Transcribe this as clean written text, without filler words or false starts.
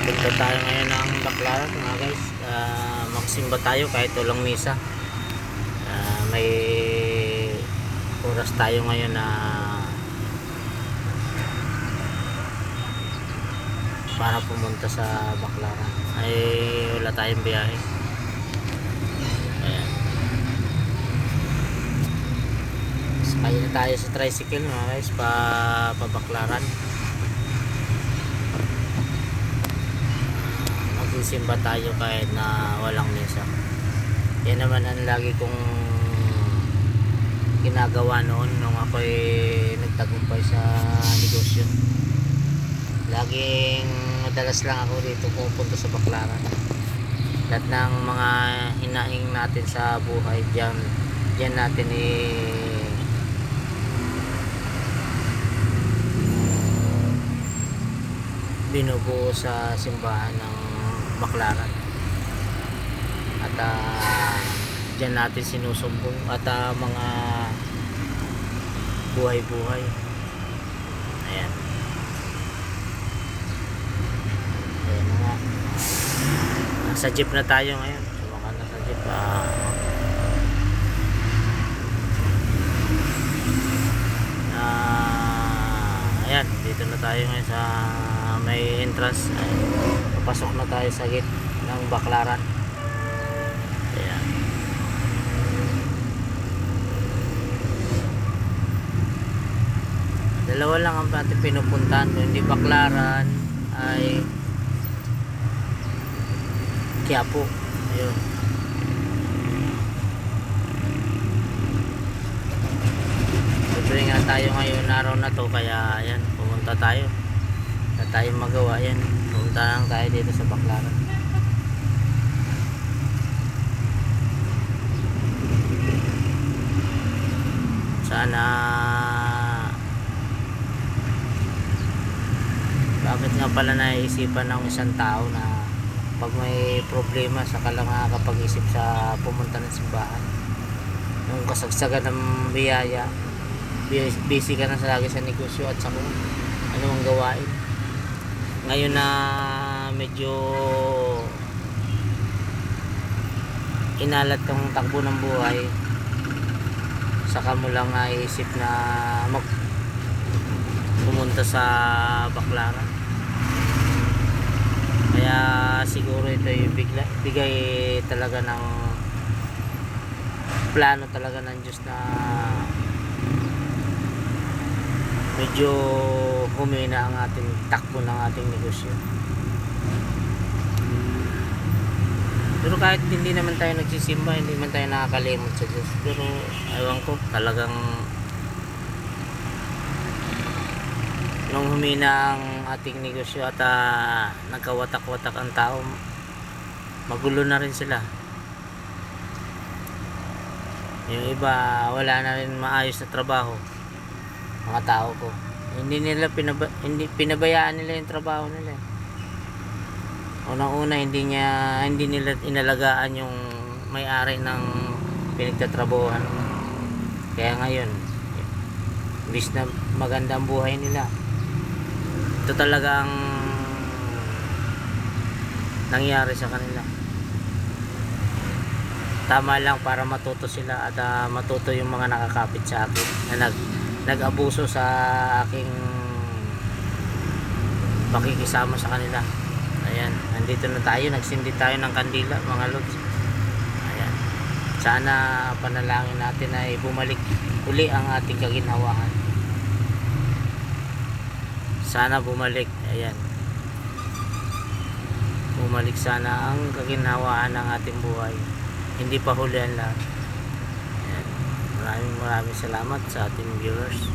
Punta tayo ngayon ng Baclaran mga guys. Magsimba tayo kahit walang misa. May oras tayo ngayon na para pumunta sa Baclaran. Ay wala tayong biyahe. Ayan. Sakay na tayo sa tricycle mga guys pa Baclaran. Magsisimba tayo kahit na walang misa. Yan naman ang lagi kong ginagawa noon nung ako'y nagtagumpay sa negosyo. Laging madalas lang ako dito pupunta sa Baclaran. Lahat ng mga hinaing natin sa buhay diyan natin binubuo sa simbahan ng Baclaran. At diyan natin sinusumbong at mga buhay-buhay. Ayan. Ayan na nga. Nasa jeep na tayo ngayon. Sumakan na sa jeep. Ayan. Dito na tayo ngayon sa may entrance. Ayan. Papasok na tayo sa gate ng Baclaran. Ayan. Dalawa lang ang ating pinupuntahan. Kung hindi Baclaran ay Quiapo. Ayun. Libre nga tayo ngayon araw na to, kaya ayan, pumunta tayo. Na tayo magawa yan. Pumunta lang tayo dito sa Baclaran. Sana bakit nga pala naisipan ng isang tao na pag may problema saka lang nakakapag-isip sa pumunta ng simbahan. Yung kasagsagan ng biyaya, busy ka na lagi sa negosyo at sa kung anong gawain. Ngayon na medyo inalat tong takbo ng buhay, saka mo lang naisip na pumunta sa Baclaran. Kaya siguro ito yung bigay talaga ng plano talaga ng Diyos na medyo humina ang ating takbo ng ating negosyo. Pero kahit hindi naman tayo nagsisimba, hindi man tayo nakakalimot sa Diyos, pero ewan ko, talagang nung humina ang ating negosyo at nagkawatak-watak ang tao, magulo na rin sila. Yung iba wala na rin maayos na trabaho, mga tao ko. Hindi pinabayaan nila yung trabaho nila. Unang-una hindi nila inalagaan yung may-ari ng pinagtatrabahuhan. Kaya ngayon, imbis na maganda ang buhay nila, ito talagang nangyari sa kanila. Tama lang para matuto sila at matuto yung mga nakakapit sa akin na nag-abuso sa aking pakikisama sa kanila. Ayan, nandito na tayo, nagsindi tayo ng kandila mga lods. Ayan, sana panalangin natin ay bumalik uli ang ating kaginhawaan. Sana bumalik. Ayan, bumalik sana ang kaginhawaan ng ating buhay. Hindi pa huli ang lahat. Ayan. Maraming salamat sa ating viewers.